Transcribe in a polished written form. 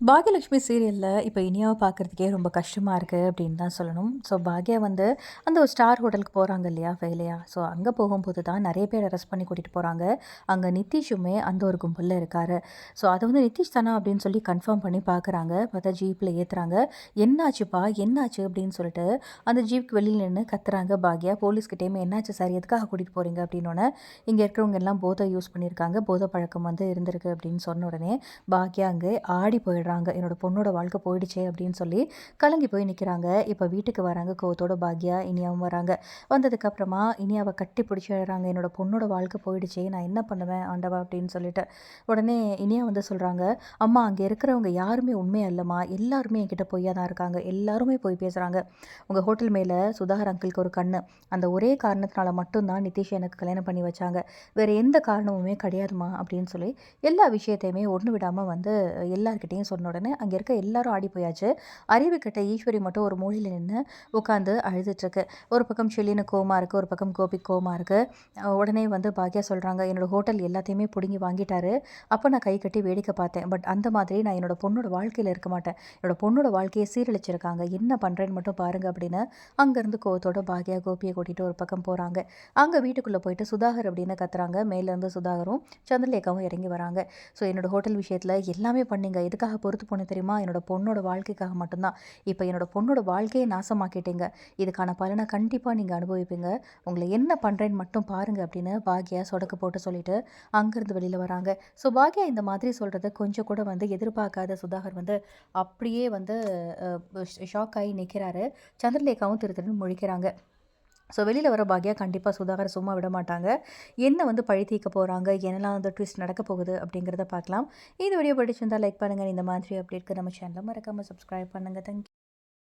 பாக்யலட்சுமி சீரியலில் இப்போ இனியாவை பார்க்குறதுக்கே ரொம்ப கஷ்டமாக இருக்குது அப்படின்னு தான் சொல்லணும். ஸோ பாக்யா வந்து அந்த ஒரு ஸ்டார் ஹோட்டலுக்கு போகிறாங்க இல்லையா வேலையா. ஸோ அங்கே போகும்போது தான் நிறைய பேர் அரெஸ்ட் பண்ணி கூட்டிகிட்டு போகிறாங்க. அங்கே நிதிஷுமே அந்த ஒரு கும்பலில் இருக்கார். ஸோ அதை வந்து நிதிஷ் தானா அப்படின்னு சொல்லி கன்ஃபார்ம் பண்ணி பார்க்குறாங்க. பார்த்தா ஜீப்பில் ஏற்றுறாங்க. என்னாச்சுப்பா என்னாச்சு அப்படின்னு சொல்லிட்டு அந்த ஜீப்புக்கு வெளியில் நின்று கத்துறாங்க பாக்யா. போலீஸ்கிட்டேயுமே என்னாச்சு சார் எதுக்காக கூட்டிகிட்டு போகிறீங்க அப்படின்னோடனே இங்கே இருக்கிறவங்க எல்லாம் போதை யூஸ் பண்ணியிருக்காங்க, போதை பழக்கம் வந்து இருந்திருக்கு அப்படின்னு சொன்ன உடனே பாக்யா அங்கே ஆடி போயிடுறாங்க. என்னோட பொண்ணோட வாழ்க்கை போயிடுச்சே அப்படின்னு சொல்லி கலங்கி போய் நிற்கிறாங்க. இப்போ வீட்டுக்கு வராங்க கோவத்தோட பாக்யா. இனியாவும் வராங்க. வந்ததுக்கப்புறமா இனியாவை கட்டி பிடிச்சிடுறாங்க. என்னோட பொண்ணோட வாழ்க்கை போயிடுச்சே, நான் என்ன பண்ணுவேன் ஆண்டவா அப்படின்னு சொல்லிட்டு. உடனே இனியா வந்து சொல்கிறாங்க, அம்மா அங்கே இருக்கிறவங்க யாருமே உண்மையா இல்லைம்மா, எல்லாருமே என்கிட்ட பொய்யா தான் இருக்காங்க, எல்லாருமே போய் பேசுகிறாங்க. உங்கள் ஹோட்டல் மேலே சுதாகர் அங்கிளுக்கு ஒரு கண்ணு, அந்த ஒரே காரணத்தினால மட்டும்தான் நிதிஷ் எனக்கு கல்யாணம் பண்ணி வச்சாங்க, வேறு எந்த காரணமுமே கிடையாதுமா அப்படின்னு சொல்லி எல்லா விஷயத்தையுமே ஒன்று விடாமல் வந்து எல்லார்கிட்டையும் சொன்ன உடனே அங்கே இருக்க எல்லாரும் ஆடி போயாச்சு. அறிவுக்கிட்ட ஈஸ்வரி மட்டும் ஒரு மூலையில் நின்று உட்காந்து அழுதுட்டுருக்கு. ஒரு பக்கம் ஷெலினு கோமா இருக்குது, ஒரு பக்கம் கோபி கோமா இருக்குது. உடனே வந்து பாக்யா சொல்கிறாங்க, என்னோட ஹோட்டல் எல்லாத்தையுமே பிடுங்கி வாங்கிட்டாரு. அப்போ நான் கை கட்டி வேடிக்கை பார்த்தேன். பட் அந்த மாதிரி நான் என்னோட பொண்ணோட வாழ்க்கையில் இருக்க மாட்டேன். என்னோட பொண்ணோட வாழ்க்கையை சீரழிச்சிருக்காங்க, என்ன பண்ணுறேன்னு மட்டும் பாருங்க அப்படின்னு அங்கேருந்து கோவத்தோட பாக்யா கோபியை கூட்டிகிட்டு ஒரு பக்கம் போகிறாங்க. அங்கே வீட்டுக்குள்ளே போயிட்டு சுதாகர் அப்படின்னு கத்துறாங்க. மேலேருந்து சுதாகரும் சந்திரலேகாவும் இறங்கி வராங்க. ஸோ என்னோட ஹோட்டல் விஷயத்தில் எல்லாமே பண்ணீங்க, எதுக்காக பொறுத்து போன தெரியுமா, என்னோட பொண்ணோட வாழ்க்கைக்காக மட்டும்தான். இப்போ என்னோட பொண்ணோட வாழ்க்கையை நாசமாக்கிட்டீங்க, இதுக்கான பலனை கண்டிப்பாக நீங்கள் அனுபவிப்பீங்க, உங்களை என்ன பண்ணுறேன்னு மட்டும் பாருங்கள் அப்படின்னு பாக்யா சொடக்கு போட்டு சொல்லிட்டு அங்கேருந்து வெளியில் வராங்க. ஸோ பாக்யா இந்த மாதிரி சொல்கிறத கொஞ்சம் கூட வந்து எதிர்பார்க்காத சுதாகர் வந்து அப்படியே வந்து ஷாக் ஆகி நிற்கிறாரு. சந்திரலேகாவும் திரு திருன்னு முழிக்கிறாங்க. ஸோ வெளியில் வர பாக்யா கண்டிப்பாக சுதாகரை சும்மா விட மாட்டாங்க. என்ன வந்து பழி தீர்க்க போகிறாங்க, என்னெல்லாம் வந்து ட்விஸ்ட் நடக்க போகுது அப்படிங்கிறத பார்க்கலாம். இந்த வீடியோ பிடிச்சிருந்தால் லைக் பண்ணுங்கள். இந்த மாதிரி அப்டேட்க்கு நம்ம சேனலை மறக்காமல் சப்ஸ்கிரைப் பண்ணுங்கள். தேங்க்யூ.